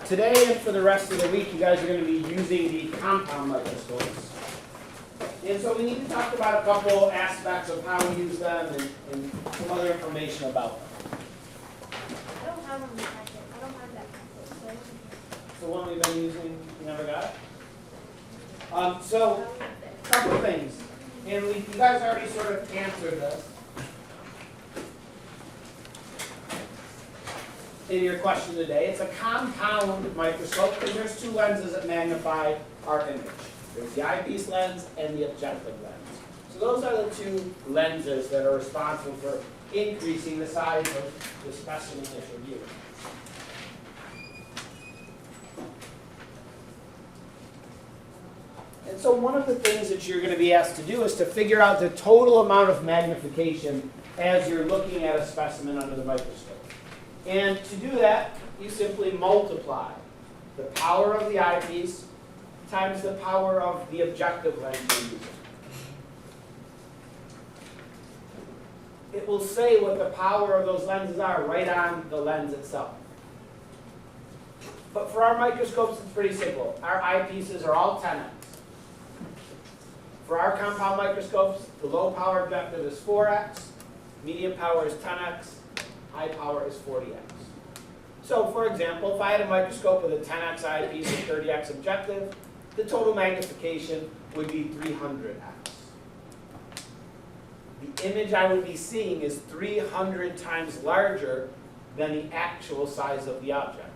today and for the rest of the week, you guys are going to be using the compound microscopes. And so we need to talk about a couple aspects of how we use them and some other information about them. I don't have them in the packet. I don't have that packet. So one we've been using, you never got it? So, a couple things. And you guys already sort of answered this in your question today. It's a compound microscope because there's two lenses that magnify our image. There's the eyepiece lens and the objective lens. So those are the two lenses that are responsible for increasing the size of the specimen that you're viewing. And so one of the things that you're going to be asked to do is to figure out the total amount of magnification as you're looking at a specimen under the microscope. And to do that, you simply multiply the power of the eyepiece times the power of the objective lens you're using. It will say what the power of those lenses are right on the lens itself. But for our microscopes, it's pretty simple. Our eyepieces are all 10x. For our compound microscopes, the low power objective is 4x, medium power is 10x, high power is 40x. So for example, if I had a microscope with a 10x eyepiece and 30x objective, the total magnification would be 300x. The image I would be seeing is 300 times larger than the actual size of the object.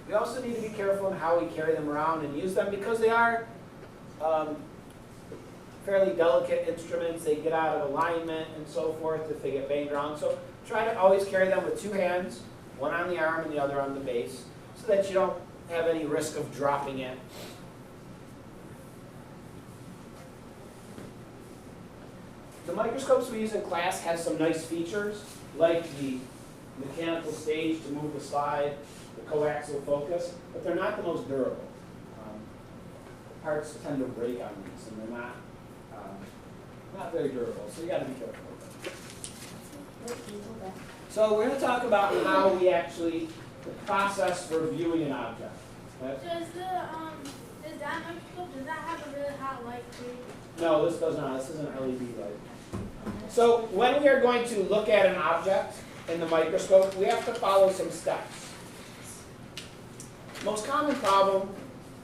We also need to be careful in how we carry them around and use them because they are fairly delicate instruments. They get out of alignment and so forth if they get banged around. So try to always carry them with two hands, one on the arm and the other on the base, so that you don't have any risk of dropping it. The microscopes we use in class have some nice features, like the mechanical stage to move the slide, the coaxial focus, but they're not the most durable. Parts tend to break on these, and they're not very durable, so you got to be careful with them. So we're going to talk about how we actually, the process for viewing an object. Okay? Does that microscope, does that have a really hot light too? No, this does not. This is an LED light. So when we are going to look at an object in the microscope, we have to follow some steps. Most common problem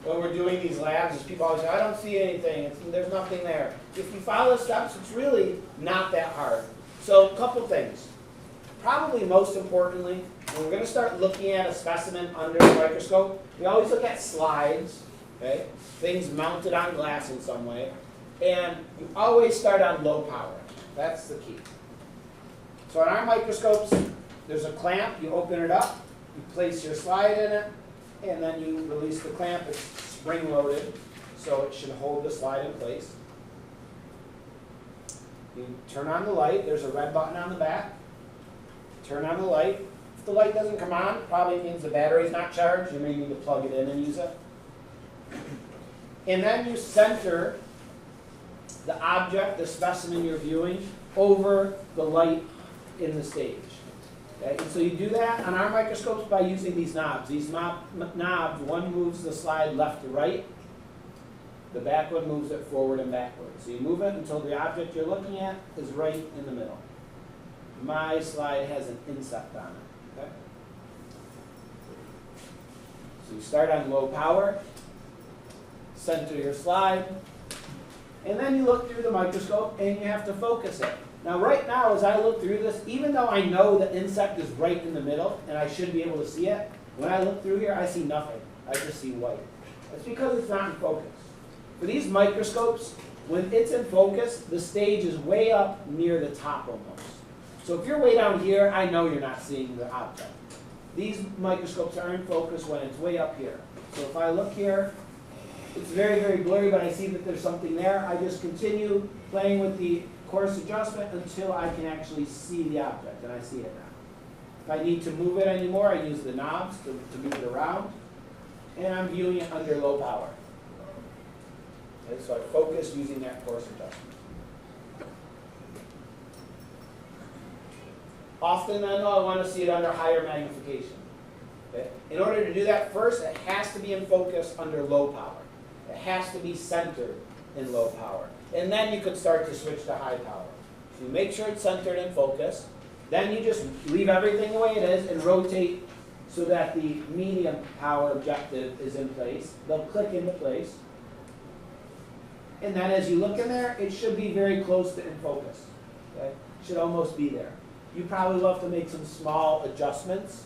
when we're doing these labs is people always say, I don't see anything, there's nothing there. If you follow the steps, it's really not that hard. So a couple things. Probably most importantly, when we're going to start looking at a specimen under the microscope, we always look at slides, okay? Things mounted on glass in some way. And you always start on low power. That's the key. So on our microscopes, there's a clamp. You open it up, you place your slide in it, and then you release the clamp. It's spring-loaded, so it should hold the slide in place. You turn on the light. There's a red button on the back. Turn on the light. If the light doesn't come on, it probably means the battery's not charged. You may need to plug it in and use it. And then you center the object, the specimen you're viewing, over the light in the stage. Okay? And so you do that on our microscopes by using these knobs. These knobs, one moves the slide left to right. The back one moves it forward and backward. So you move it until the object you're looking at is right in the middle. My slide has an insect on it. Okay? So you start on low power, center your slide, and then you look through the microscope and you have to focus it. Now right now as I look through this, even though I know the insect is right in the middle and I should be able to see it, when I look through here I see nothing. I just see white. That's because it's not in focus. For these microscopes, when it's in focus, the stage is way up near the top almost. So if you're way down here, I know you're not seeing the object. These microscopes are in focus when it's way up here. So if I look here, it's very, very blurry, but I see that there's something there. I just continue playing with the coarse adjustment until I can actually see the object, and I see it now. If I need to move it anymore, I use the knobs to move it around, and I'm viewing it under low power. Okay, so I focus using that coarse adjustment. Often I know I want to see it under higher magnification. Okay? In order to do that, first it has to be in focus under low power. It has to be centered in low power. And then you could start to switch to high power. So you make sure it's centered in focus. Then you just leave everything the way it is and rotate so that the medium power objective is in place. They'll click into place. And then as you look in there, it should be very close to in focus. Okay? Should almost be there. You probably will have to make some small adjustments.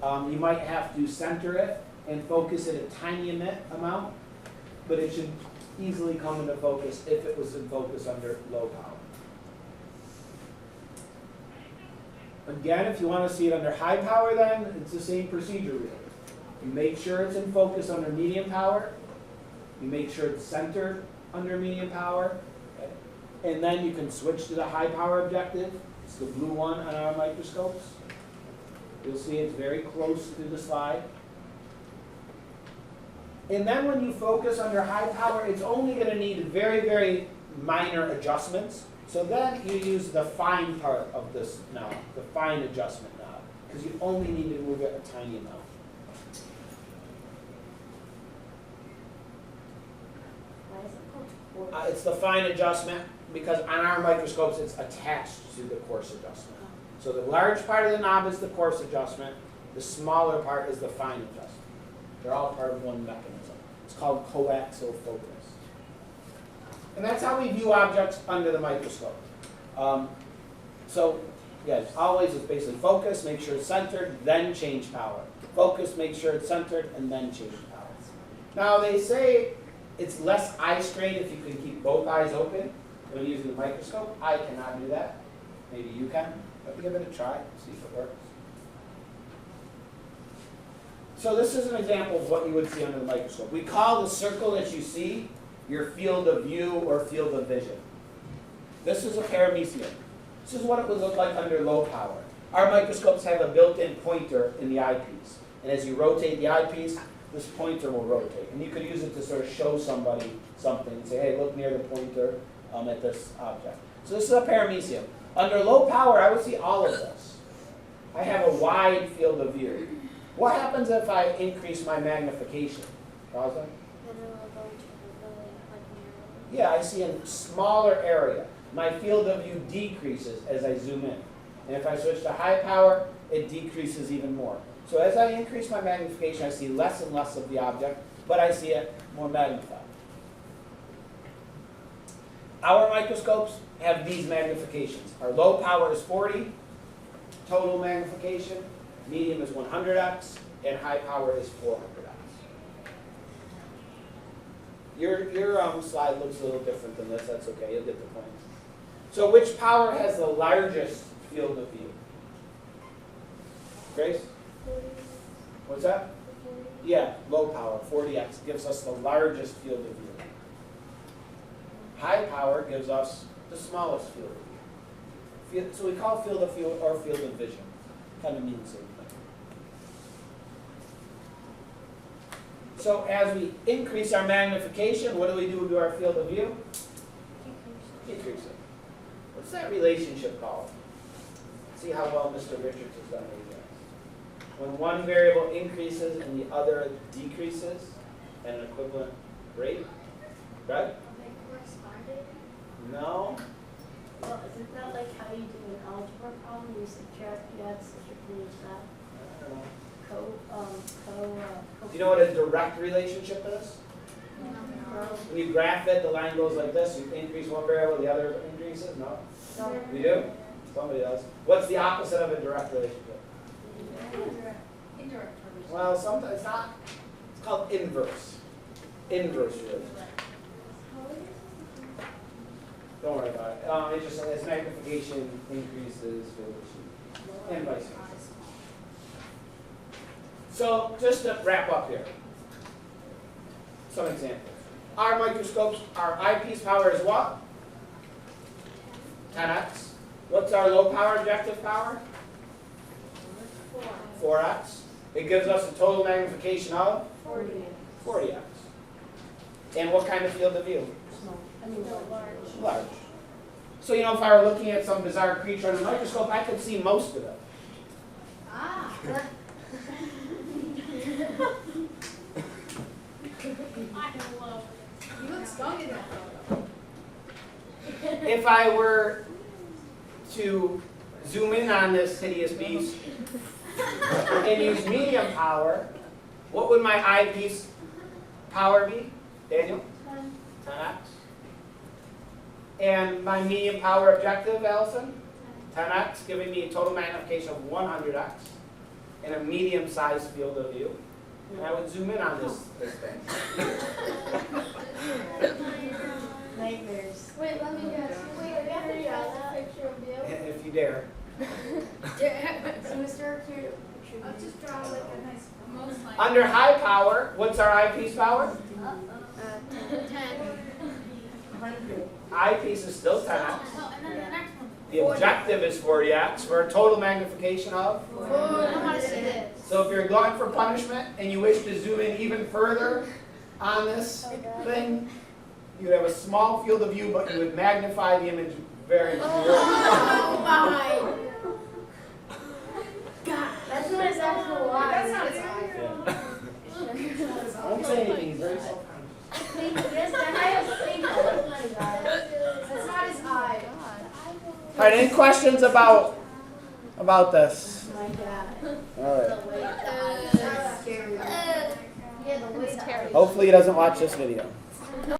You might have to center it and focus it a tiny amount, but it should easily come into focus if it was in focus under low power. Again, if you want to see it under high power, then it's the same procedure really. You make sure it's in focus under medium power. You make sure it's centered under medium power. Okay? And then you can switch to the high power objective. It's the blue one on our microscopes. You'll see it's very close to the slide. And then when you focus under high power, it's only going to need very, very minor adjustments. So then you use the fine part of this knob, the fine adjustment knob, because you only need to move it a tiny amount. Why is it called It's the fine adjustment because on our microscopes it's attached to the coarse adjustment. So the large part of the knob is the coarse adjustment. The smaller part is the fine adjustment. They're all part of one mechanism. It's called coaxial focus. And that's how we view objects under the microscope. So, yes, always it's basically focus, make sure it's centered, then change power. Focus, make sure it's centered, and then change power. Now they say it's less eye strain if you can keep both eyes open when using the microscope. I cannot do that. Maybe you can. But give it a try, see if it works. So this is an example of what you would see under the microscope. We call the circle that you see your field of view or field of vision. This is a paramecium. This is what it would look like under low power. Our microscopes have a built-in pointer in the eyepiece. And as you rotate the eyepiece, this pointer will rotate. And you could use it to sort of show somebody something and say, hey, look near the pointer at this object. So this is a paramecium. Under low power, I would see all of this. I have a wide field of view. What happens if I increase my magnification? Rosa? Yeah, I see a smaller area. My field of view decreases as I zoom in. And if I switch to high power, it decreases even more. So as I increase my magnification, I see less and less of the object, but I see it more magnified. Our microscopes have these magnifications. Our low power is 40, total magnification. Medium is 100x, and high power is 400x. Your slide looks a little different than this. That's okay. You'll get the point. So which power has the largest field of view? Grace? What's that? Yeah, low power, 40x, gives us the largest field of view. High power gives us the smallest field of view. So we call field of view or field of vision. Kind of means the same thing. So as we increase our magnification, what do we do to our field of view? Decrease it. What's that relationship called? See how well Mr. Richards has done with this. When one variable increases and the other decreases at an equivalent rate, right? No. Well, isn't that like how you do an algebra problem? You subtract, you add, subtract, that. I don't know. Do you know what a direct relationship is? When you graph it, the line goes like this. You increase one variable, the other increases? No? No. You do? Somebody does. What's the opposite of a direct relationship? Indirect. Well, sometimes it's not. It's called inverse. Inverse relationship. Don't worry about it. It's just as magnification increases, and vice versa. So just to wrap up here, some examples. Our microscopes, our eyepiece power is what? 10x. What's our low power objective power? 4x. It gives us a total magnification of 40x. And what kind of field of view? Large. Large. So, you know, if I were looking at some bizarre creature under a microscope, I could see most of it. Ah. You look strong in that photo. If I were to zoom in on this hideous beast and use medium power, what would my eyepiece power be, Daniel? 10x. And my medium power objective, Allison? 10x, giving me a total magnification of 100x in a medium-sized field of view. And I would zoom in on this thing. Nightmares. Wait, let me guess. Wait, we have to draw that picture of you. If you dare. So Mr. Arcade, I'll just draw like a nice, most like. Under high power, what's our eyepiece power? 10. 100. Eyepiece is still 10x. Oh, and then the next one. The objective is 40x for a total magnification of. Oh, I want to see this. So if you're going for punishment and you wish to zoom in even further on this thing, you would have a small field of view, but you would magnify the image very much. Oh my. God, that's not his actual eye. That's not his eye. Don't say anything, he's very self-conscious. Yes, that I have seen that. That's not his eye. That's not his eye. All right, any questions about this? My God. All right. The way the eye is scary. Yeah, the way the eye is Hopefully he doesn't watch this video.